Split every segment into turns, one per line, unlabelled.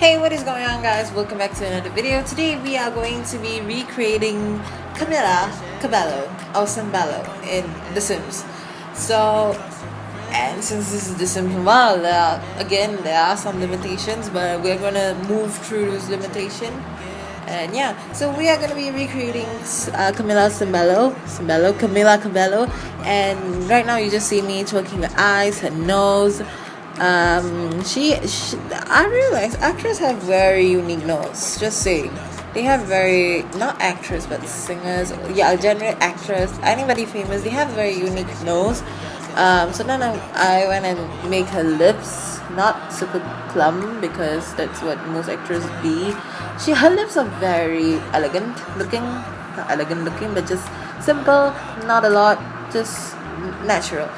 Hey, what is going on, guys? Welcome back to another video. Today we are going to be recreating Camila Cabello or Sambello in The Sims. So, and since this is The Sims, well, there are some limitations, but we're gonna move through those limitations. And yeah, so we are gonna be recreating Camila Cabello, and right now you just see me twerking her eyes, her nose. I realize actors have very unique nose. Just saying, they have very, not actors but singers. Yeah, general actress, anybody famous, they have very unique nose. So then I went and make her lips not super plump because that's what most actors be. Her lips are very elegant looking, not elegant looking, but just simple, not a lot, just natural.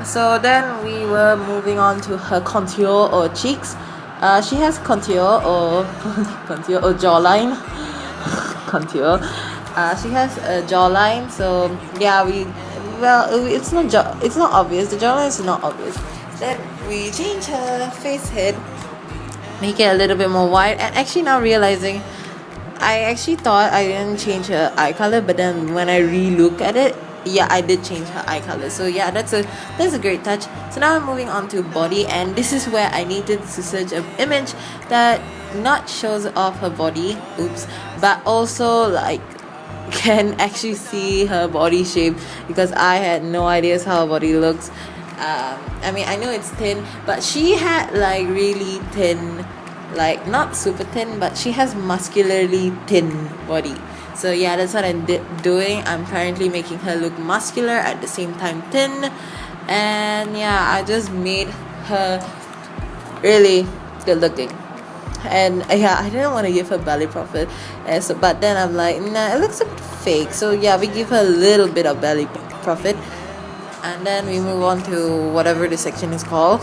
So then we were moving on to her contour or cheeks. She has contour or contour or jawline. Contour. She has a jawline. So yeah, it's not obvious. The jawline is not obvious. Then we change her face head, make it a little bit more wide. And actually now realizing, I actually thought I didn't change her eye color, but then when I re-look at it, yeah, I did change her eye color. So yeah, that's a great touch. So now I'm moving on to body, and this is where I needed to search an image that not shows off her body, oops, but also like can actually see her body shape, because I had no idea how her body looks. I mean, I know it's thin, but she had like really thin, like not super thin, but she has muscularly thin body. So yeah, that's what I'm doing. I'm currently making her look muscular at the same time thin, and yeah, I just made her really good looking. And yeah, I didn't want to give her belly profit, but then I'm like, nah, it looks a bit fake. So yeah, we give her a little bit of belly profit, and then we move on to whatever the section is called.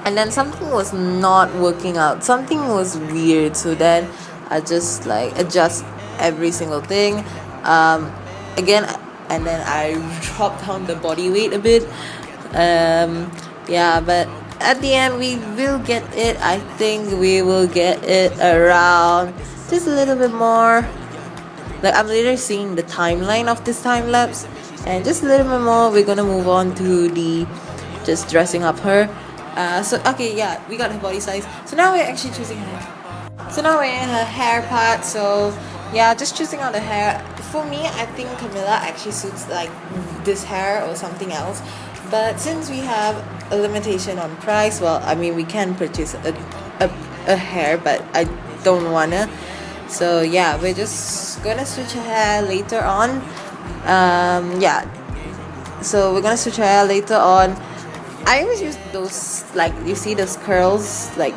And then something was not working out. Something was weird. So then I just like adjust every single thing again, and then I drop down the body weight a bit. Yeah, but at the end we will get it. I think we will get it around just a little bit more. Like, I'm literally seeing the timeline of this time lapse, and just a little bit more we're gonna move on to the just dressing up her. So okay, yeah, we got her body size. So now we're actually choosing her. So now we're in her hair part. So yeah, just choosing out the hair. For me, I think Camilla actually suits like this hair or something else. But since we have a limitation on price, well, I mean, we can purchase a hair, but I don't wanna. So yeah, we're just gonna switch her hair later on. Yeah. So we're gonna switch her hair later on. I always use those, like, you see those curls, like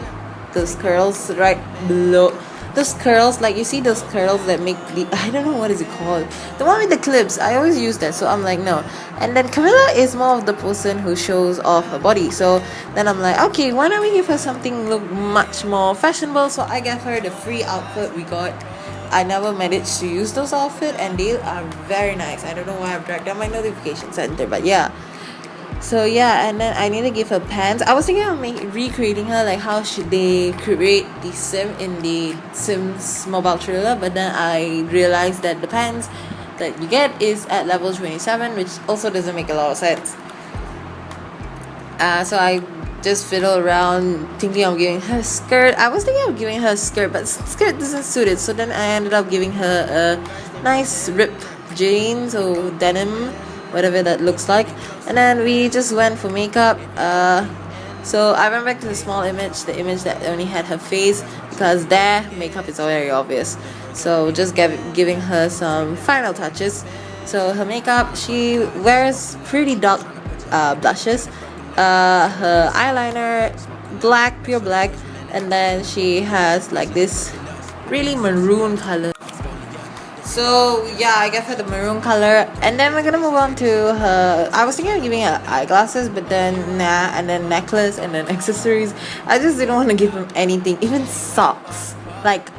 those curls right below, those curls, like you see those curls that make the, I don't know what is it called, the one with the clips. I always use that, so I'm like, no. And then Camilla is more of the person who shows off her body, so then I'm like, okay, why don't we give her something look much more fashionable? So I gave her the free outfit we got. I never managed to use those outfits, and they are very nice. I don't know why I've dragged down my notification center, but yeah. So yeah, and then I need to give her pants. I was thinking of recreating her, like how should they create the sim in the Sims mobile trailer, but then I realized that the pants that you get is at level 27, which also doesn't make a lot of sense. So I just fiddle around thinking of giving her a skirt. I was thinking of giving her a skirt, but skirt doesn't suit it, so then I ended up giving her a nice ripped jeans or denim, whatever that looks like. And then we just went for makeup. So I went back to the small image, the image that only had her face, because there makeup is very obvious. So just giving her some final touches. So her makeup, she wears pretty dark blushes, her eyeliner black, pure black, and then she has like this really maroon color. So yeah, I gave her the maroon color, and then we're gonna move on to her. I was thinking of giving her eyeglasses, but then nah, and then necklace, and then accessories. I just didn't want to give them anything, even socks. Like,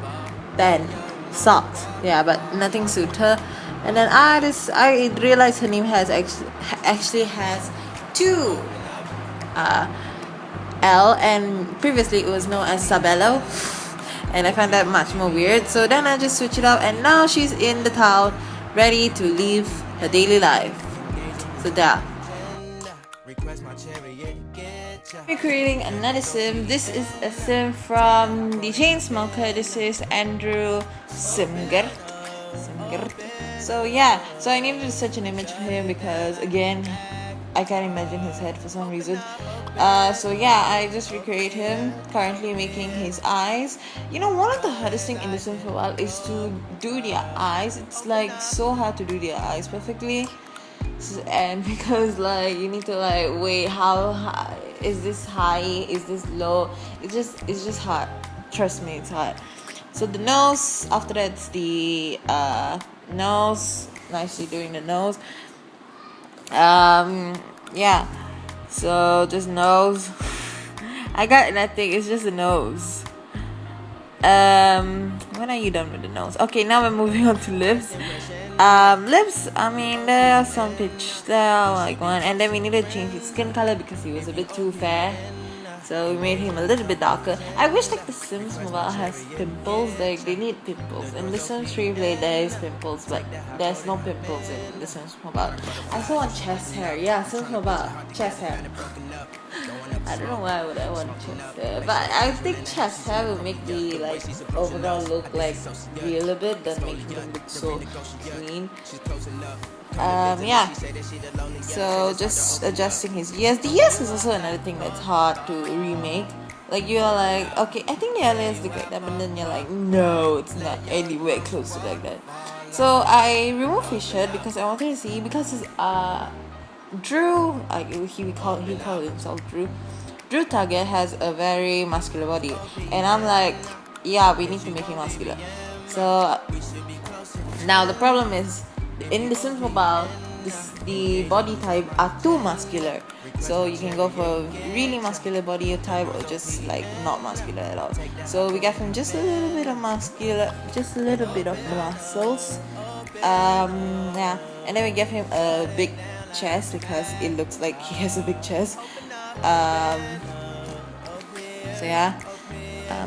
then socks, yeah, but nothing suit her. And then I realized her name has actually has two L, and previously it was known as Sabello, and I found that much more weird. So then I just switched it up, and now she's in the town, ready to live her daily life. So there. We're creating another sim. This is a sim from the Chainsmoker. This is Andrew Simgert. So yeah, so I needed to search an image for him because again, I can't imagine his head for some reason. So yeah, I just recreate him. Currently making his eyes. You know, one of the hardest thing in the Sims for a while is to do their eyes. It's like so hard to do their eyes perfectly, and because like you need to like wait, how high is this, high is this low? It's just hard. Trust me, it's hard. So the nose. After that's the nose. Nicely doing the nose. Yeah, so just nose. I got nothing, it's just a nose. When are you done with the nose? Okay, now we're moving on to lips. Lips, I mean, there are some pitch, there are like one, and then we need to change his skin color because he was a bit too fair. So we made him a little bit darker. I wish like the Sims Mobile has pimples. Like they need pimples. In the Sims 3 Play there is pimples, but there's no pimples in the Sims Mobile. I still want chest hair. Yeah, Sims Mobile chest hair. I don't know why would I want chest hair, but I think chest hair will make the like overall look like real a bit, than making them look so clean. Yeah, so just adjusting his ears. The ears is also another thing that's hard to remake. Like you're like, okay, I think the aliens look like that, but then you're like, no, it's not anywhere close to like that. So I removed his shirt because I wanted to see, because his Drew, he called himself Drew. Drew Target has a very muscular body, and I'm like, yeah, we need to make him muscular. So now the problem is, in the Sims Mobile, the body type are too muscular. So you can go for a really muscular body type or just like not muscular at all. So we gave him just a little bit of muscular, just a little bit of muscles. Yeah, and then we gave him a big chest because it looks like he has a big chest. So yeah.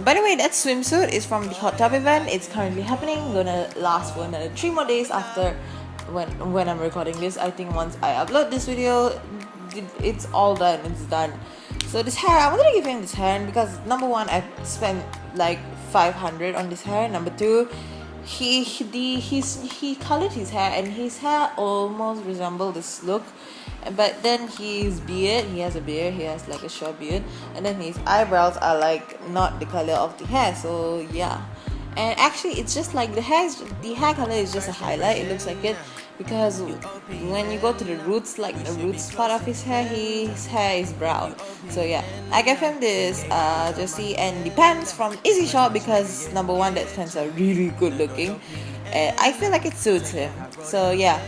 By the way, that swimsuit is from the hot tub event. It's currently happening. Gonna last for another 3 more days after when I'm recording this. I think once I upload this video, it's all done. It's done. So this hair, I wanted to give him this hair because number one, I spent like 500 on this hair. Number two, he colored his hair, and his hair almost resembled this look. But then his beard, he has a beard, he has like a short beard, and then his eyebrows are like not the color of the hair. So yeah, and actually it's just like the hair color is just a highlight. It looks like it because when you go to the roots, like the roots part of his hair is brown. So yeah, I gave him this jersey and the pants from Easy Shop because number one, that pants are really good looking, and I feel like it suits him. So yeah.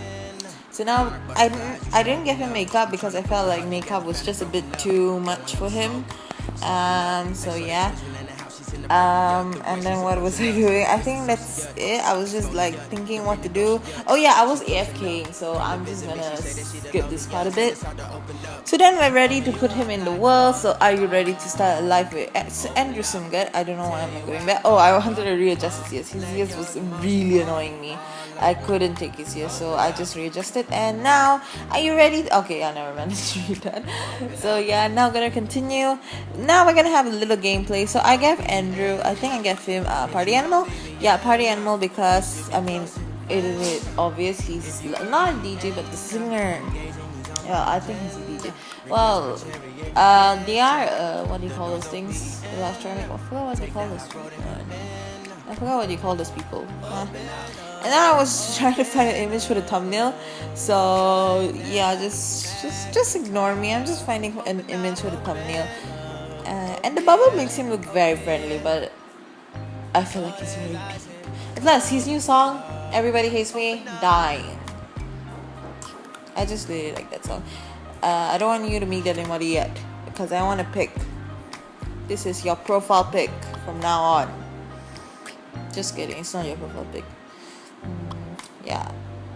So now I didn't give him makeup because I felt like makeup was just a bit too much for him. So yeah. And then what was I doing? I think that's it. I was just like thinking what to do. Oh yeah, I was AFKing, so I'm just gonna skip this part a bit. So then we're ready to put him in the world. So are you ready to start a life with Andrew Simgert? I don't know why I'm going back. Oh, I wanted to readjust his ears. His ears was really annoying me. I couldn't take his ears, so I just readjusted. And now, are you ready? Okay, I never managed to read that. So yeah, now gonna continue. Now we're gonna have a little gameplay. So I gave Andrew, I think I gave him Party Animal. Yeah, Party Animal because I mean it is obvious he's not a DJ but the singer. Yeah, I think he's a DJ. Well, they are what do you call those things? Electronic. I forgot what they call those people. I forgot what you call those people. And then I was trying to find an image for the thumbnail. So yeah, just ignore me. I'm just finding an image for the thumbnail. And the bubble makes him look very friendly, but I feel like he's very deep. Plus, his new song, Everybody Hates Me, Dying. I just really like that song. I don't want you to meet anybody yet because I want to pick. This is your profile pic from now on. Just kidding, it's not your profile pic. Yeah,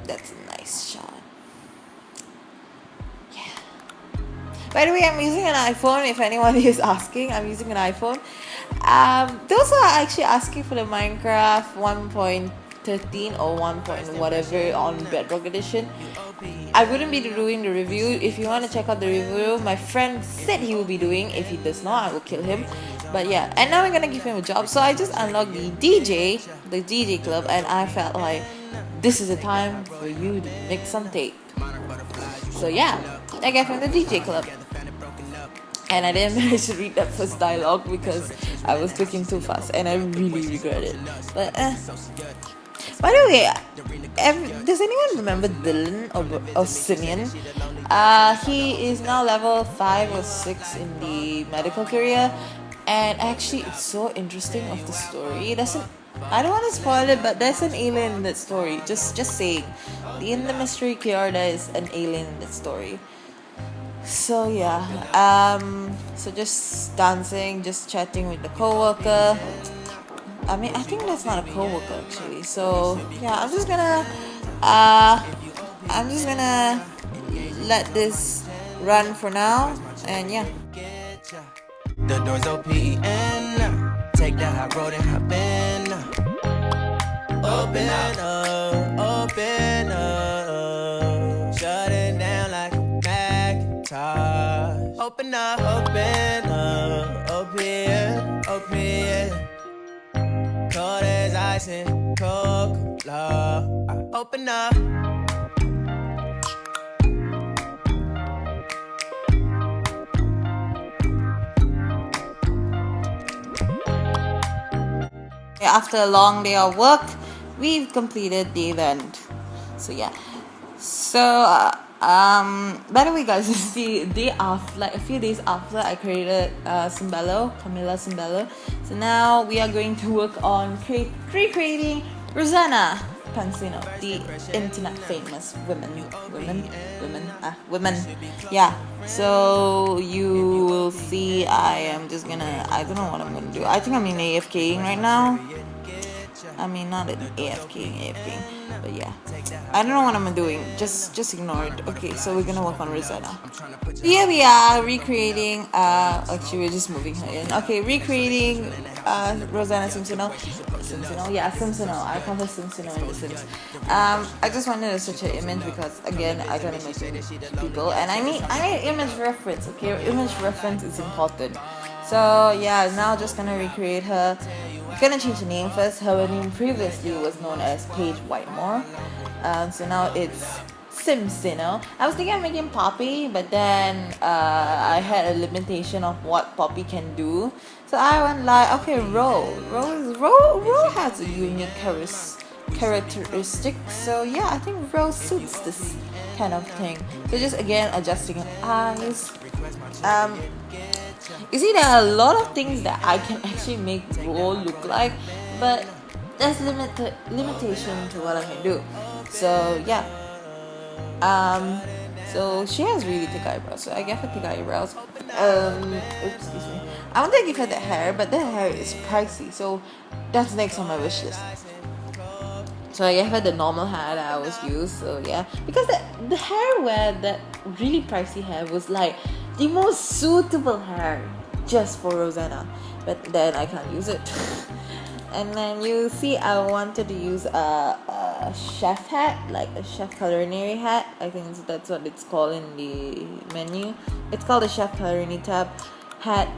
that's a nice shot. Yeah. By the way, I'm using an iPhone. If anyone is asking, I'm using an iPhone. Those are actually asking for the Minecraft 1.13 or 1. Whatever on Bedrock Edition. I wouldn't be doing the review. If you want to check out the review, my friend said he will be doing. If he does not, I will kill him. But yeah, and now I'm gonna give him a job. So I just unlocked the DJ club, and I felt like this is a time for you to make some tape. So yeah, I gave him the DJ club. And I didn't manage to read that first dialogue because I was clicking too fast, and I really regret it. But by the way, does anyone remember Dylan or Simeon? He is now level 5 or 6 in the medical career, and actually it's so interesting of the story. It doesn't. I don't want to spoil it, but there's an alien in that story. Just saying, in the mystery cure, there is an alien in that story. So yeah, so just dancing, just chatting with the coworker. I mean, I think that's not a coworker actually. So yeah, I'm just gonna let this run for now, and yeah.
The doors open, take the high road and hop in. Open up, shut it down like a Macintosh. Open up, open. Cold as ice and Coca-Cola. Open up.
After a long day of work, we've completed the event. So yeah. So by the way, guys, it's the day after, like a few days after I created Camilla Cimbello. So now we are going to work on recreating Rosanna Pansino, the internet famous women. Yeah. So you will see. I don't know what I'm gonna do. I think I'm in AFKing right now. I mean, not an AFKing, but yeah. I don't know what I'm doing. Just ignore it. Okay, so we're gonna work on Rosanna. Here we are recreating. Actually, we're just moving her in. Okay, recreating Rosanna Simpsono. Yeah, Simpsono. I call her Simpsono in The Sims. I just wanted to search her image because again, I don't image people, and I need image reference. Okay, image reference is important. So yeah, now just gonna recreate her. Gonna change the name first. Her name previously was known as Paige Whitemore. So now it's Simpsono. I was thinking of making Poppy, but then I had a limitation of what Poppy can do. So I went like, okay, Ro has a unique characteristic. So yeah, I think Ro suits this kind of thing. So just again adjusting her eyes. You see, there are a lot of things that I can actually make Ro look like, but there's limitation to what I can do. So yeah. So she has really thick eyebrows, so I gave her thick eyebrows. Excuse me. I want to give her the hair, but the hair is pricey, so that's next on my wish list. So I gave her the normal hair that I always use. So yeah, because the hair that really pricey hair was like the most suitable hair just for Rosanna, but then I can't use it. And then you see, I wanted to use a chef hat, like a chef culinary hat. I think that's what it's called in the menu. It's called a chef culinary tab hat.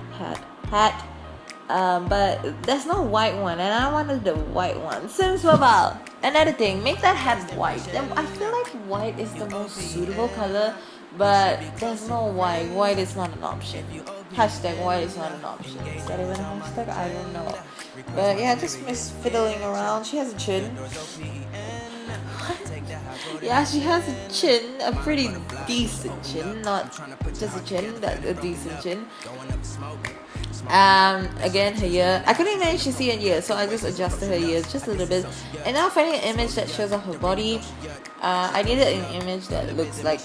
But there's no white one, and I wanted the white one. Sims Mobile. Another thing, make that hat white. I feel like white is the most suitable color, but there's no white. White is not an option. Hashtag white is not an option. Is that even a hashtag? I don't know. But yeah, just miss fiddling around. She has a chin. Yeah, she has a chin, a pretty decent chin, not just a chin, but a decent chin. Again, her ear. I couldn't manage to see her ear, so I just adjusted her ears just a little bit. And now finding an image that shows off her body. I needed an image that looks like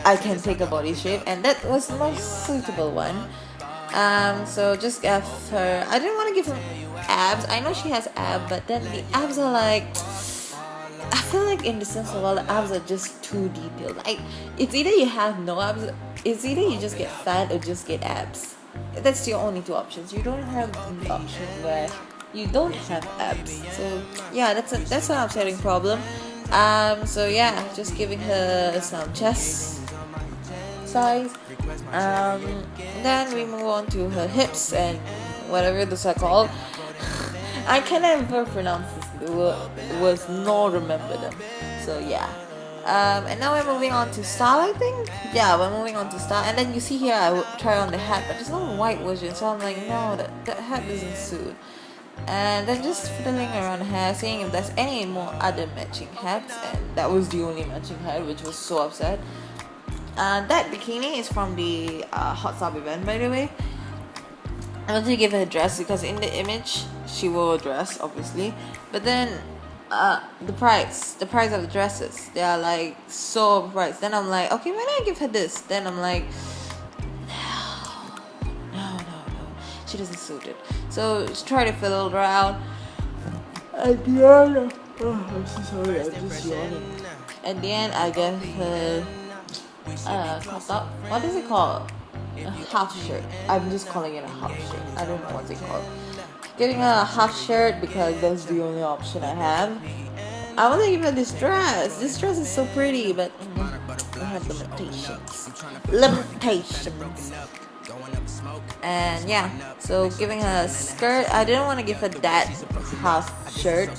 I can take a body shape, and that was the most suitable one. So just gave her. I didn't want to give her abs. I know she has abs, but then the abs are like. feel like in the sense of all the abs are just too detailed. Like it's either you have no abs, it's either you just get fat or just get abs. That's your only two options. You don't have the option where you don't have abs. So yeah, that's an upsetting problem. So yeah, just giving her some chest size. Then we move on to her hips and whatever those are called. I can never pronounce this words nor remember them. So yeah. And now we're moving on to style, I think. Yeah, we're moving on to style. And then you see here I would try on the hat, but there's no white version, so I'm like, no, that hat doesn't suit. And then just fiddling around the hair, seeing if there's any more other matching hats, and that was the only matching hat, which was so upset. That bikini is from the hot tub event, by the way. I wanted to give her a dress because in the image she wore a dress, obviously, but then the price of the dresses, they are like so overpriced. Then I'm like, okay, why don't I give her this? Then I'm like, no, she doesn't suit it. So just try to fiddle around. At the end, I'm so sorry, I'm just yawning. At the end, I gave her crop top. What is it called? A half shirt. I'm just calling it a half shirt. I don't know what's it called. Giving her a half shirt because that's the only option I have. I want to give her this dress. This dress is so pretty, but I have limitations. And yeah, so giving her a skirt. I didn't want to give her that half shirt.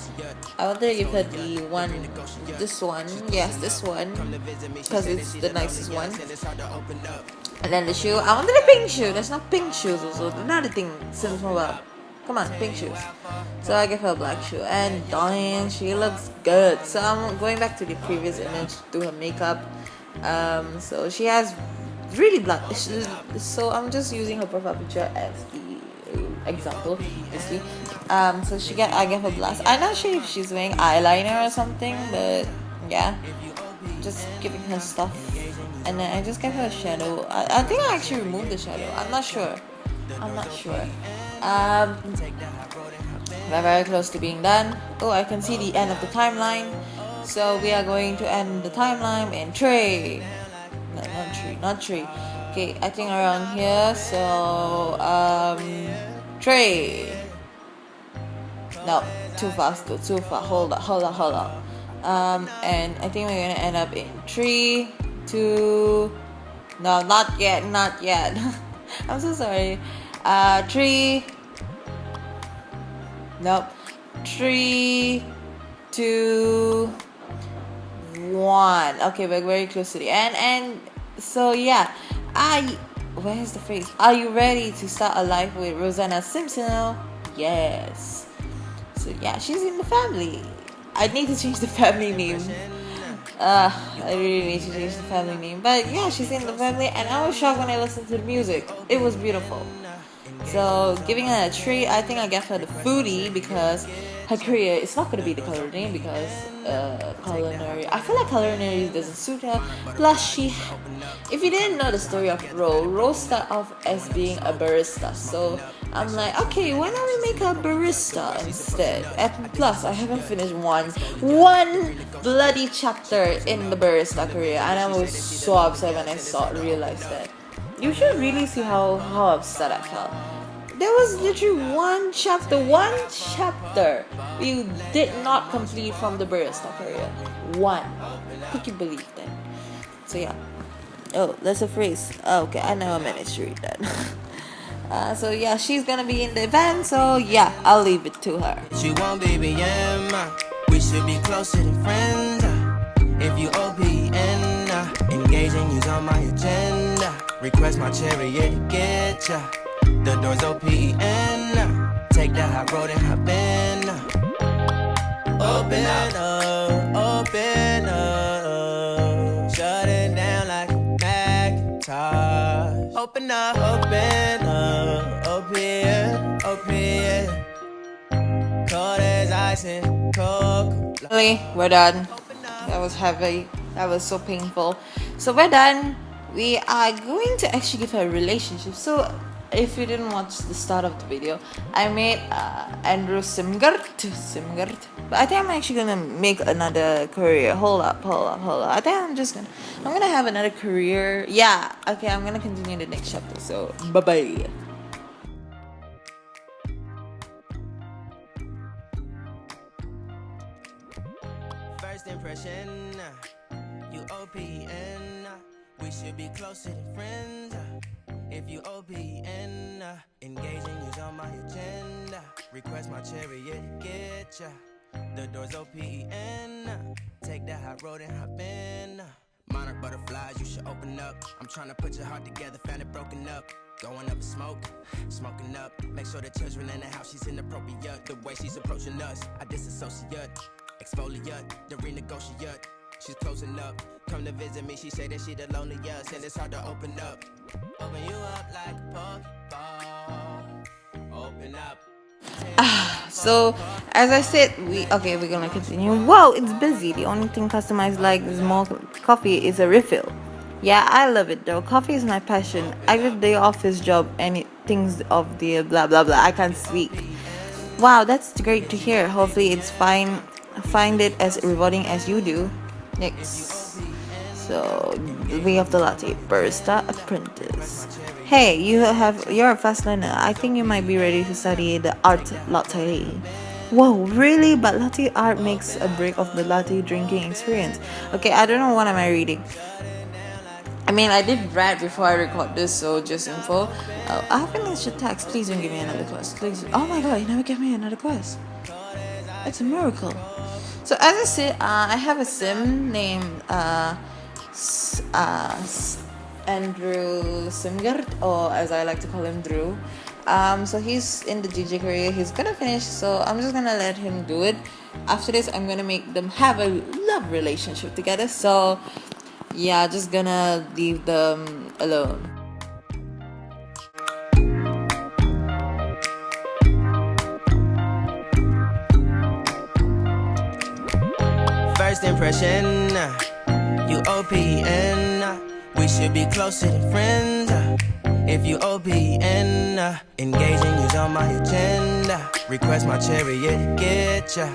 I wanted to give her this one, because it's the nicest one. And then the shoe, I wanted a pink shoe. There's not pink shoes also. Another thing, Sims Mobile. Come on, pink shoes. So I give her a black shoe. And darn, she looks good. So I'm going back to the previous image, do her makeup. So she has really black. So I'm just using her profile picture as the example, obviously. So I gave her blush. I'm not sure if she's wearing eyeliner or something, but yeah, just giving her stuff. And then I just gave her a shadow. I think I actually removed the shadow. I'm not sure. We're very close to being done. Oh, I can see the end of the timeline. So we are going to end the timeline in 3. No, not 3. Okay, I think around here. So 3. No, too fast though, too far. Hold up. And I think we're gonna end up in 3, 2. No, not yet. I'm so sorry. 3. Nope. 3, 2, 1. Okay, we're very close to the end. And so yeah, where's the phrase? Are you ready to start a life with Rosanna Simpson? Yes. So yeah, she's in the family. I need to change the family name. I really need to change the family name. But yeah, she's in the family, and I was shocked when I listened to the music. It was beautiful. So giving her a 3, I think I gave her the foodie because her career is not going to be the culinary because culinary. I feel like culinary doesn't suit her. Plus, if you didn't know the story of Rose started off as being a barista. So I'm like, okay, why don't we make her a barista instead? And plus, I haven't finished one bloody chapter in the barista career, and I was so upset when I realized that. You should really see how upset I felt. There was literally one chapter you did not complete from the barista career. One. Could you believe that? So yeah. Oh, that's a phrase. Oh, okay, I never managed to read that. So yeah, she's gonna be in the event. So yeah, I'll leave it to her.
She won't be we should be closer than friends. If you OPN, engaging you's on my agenda. Request my chariot to get ya. The door's OPN. Take the high road and hop in. Open up. Shut it down like a Macintosh. Open up. OPN. Cold as ice and coke.
Finally, we're done. That was heavy. That was so painful. So we're done. We are going to actually give her a relationship. So if you didn't watch the start of the video, I made Andrew Simgert. But I think I'm actually gonna make another career. Hold up. I think I'm gonna have another career. Yeah, okay, I'm gonna continue the next chapter. So bye bye.
First impression, you OPN. We should be closer than friends. If you OPN, engaging you's on my agenda. Request my chariot to get ya. The door's OPN. Take that hot road and hop in. Monarch butterflies, you should open up. I'm trying to put your heart together, found it broken up. Going up in smoke, smoking up. Make sure the children in the house, she's inappropriate. The way she's approaching us, I disassociate. Exfoliate, the renegotiate. She's closing up. Come to visit me, she say that she the loneliest, and it's hard to open up. Open you up like a Pokeball. Open up.
So as I said, we're gonna continue. Wow, it's busy. The only thing customized like this more coffee is a refill. Yeah, I love it though. Coffee is my passion. I did the office job and it things of the blah blah blah. I can't speak. Wow, that's great to hear. Hopefully it's fine. Find it as rewarding as you do. Next. So we have the latte barista apprentice. Hey, you're a fast learner. I think you might be ready to study the art latte. Whoa, really? But latte art makes a break of the latte drinking experience. Okay, I don't know what am I reading. I mean, I did read before I record this, so just info. I have finished your text. Please don't give me another quest. Please. Oh my god, you never gave me another quest. It's a miracle. So as I said, I have a sim named Andrew Simgert, or as I like to call him, Drew. So he's in the DJ career. He's gonna finish, so I'm just gonna let him do it. After this, I'm gonna make them have a love relationship together. So yeah, just gonna leave them alone.
First impression, you OPN. We should be closer than friends. If you OPN, engaging you's on my agenda. Request my chariot to get ya.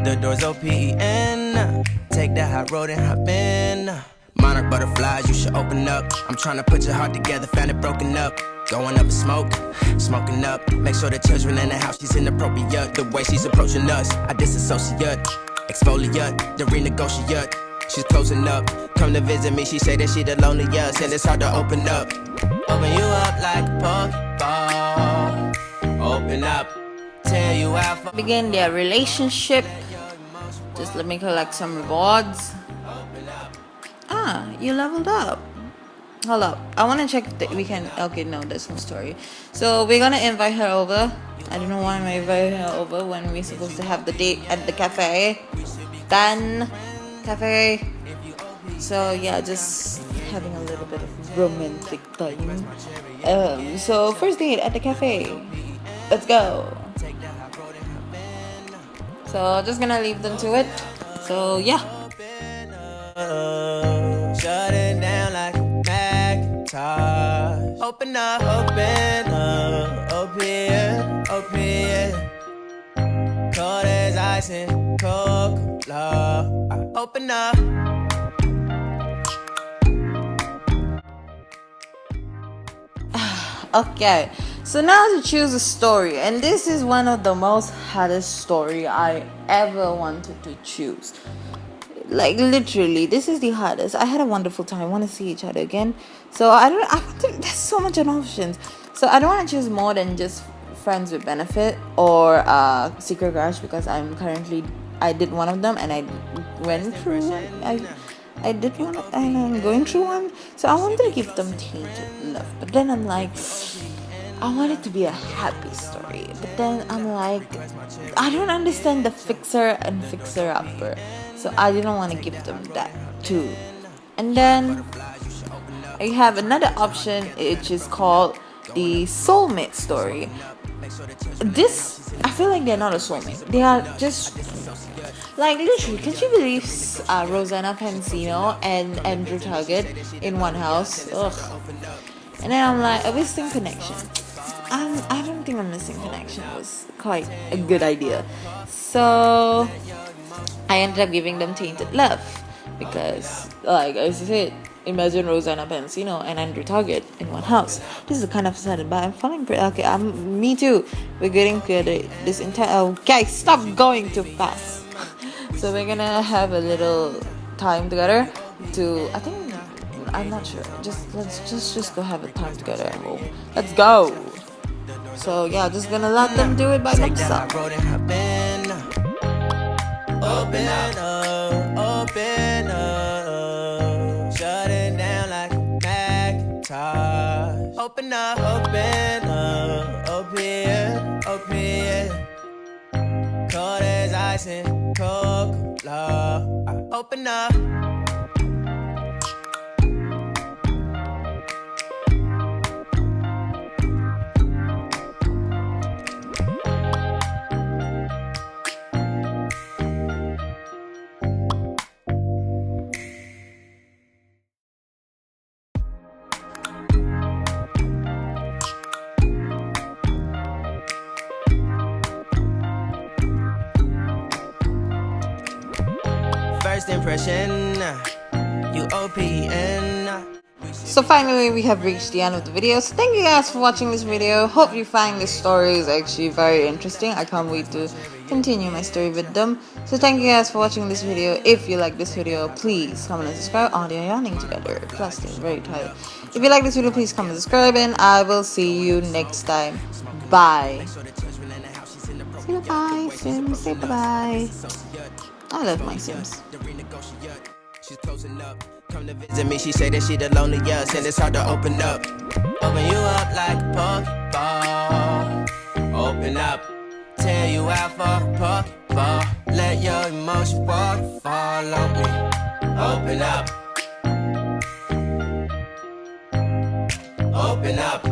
The door's OPN. Take that hot road and hop in. Monarch butterflies, you should open up. I'm trying to put your heart together, found it broken up. Going up in smoke, smoking up. Make sure the children in the house, she's inappropriate. The way she's approaching us, I disassociate. Exfoliate, the renegotiate. She's closing up. Come to visit me, she say that she the loneliest, and it's hard to open up. Open you up like a Pokeball. Open up, tear you out.
Begin their relationship. Just let me collect some rewards. You leveled up. Hold up, I want to check if we can. Okay, no, there's no story. So we're gonna invite her over. I don't know why I'm inviting her over when we're supposed to have the date at the cafe. Done. Cafe. So yeah, just having a little bit of romantic time. So first date at the cafe. Let's go. So just gonna leave them to it. So yeah.
Shut it down like a Macintosh. Open up, open. Cold as ice and Coca-Cola. Open up.
Okay, so now to choose a story, and this is one of the most hardest story I ever wanted to choose. Like literally, this is the hardest. I had a wonderful time. I want to see each other again. So there's so much options. So I don't want to choose more than just friends with benefit or secret crush, because I did one of them and I went through one. I did one and I'm going through one. So I wanted to give them tainted love, but then I'm like, I want it to be a happy story. But then I'm like, I don't understand the fixer and fixer upper. So I didn't want to give them that too. And then I have another option, which is called the soulmate story. This, I feel like they're not a soulmate. They are just like literally. Can you believe Rosanna Pansino and Andrew Target in one house? Ugh. And then I'm like, a missing connection. I don't think a missing connection was quite a good idea. So I ended up giving them Tainted Love because, like I said, imagine Rosanna Pansino and Andrew Target in one house. This is kind of sad, but I'm falling pretty. Okay, me too. We're getting good at this entire. Oh, guys, stop going too fast. So we're gonna have a little time together. I think I'm not sure. Let's just go have a time together at home. Let's go. So yeah, just gonna let them do it by themselves.
Open up, shut it down like a Macintosh. Open up, open it. Cold as ice and Coca-Cola. Open up. First impression, UOPN.
So finally we have reached the end of the video. So thank you guys for watching this video. Hope you find this story is actually very interesting. I can't wait to continue my story with them. So thank you guys for watching this video. If you like this video, please comment and subscribe. Oh, they're yawning together. Plus they're very tired. If you like this video, please comment and subscribe, and I will see you next time. Bye. Say bye, Sims. Say bye. I love my Sims.
She's closing up. Come to visit me. She say that she the loneliest, and it's hard to open up. Open you up like a Pokeball. Open up. Tear you out for a Pokeball. Let your emotions waterfall on me. Open up. Open up.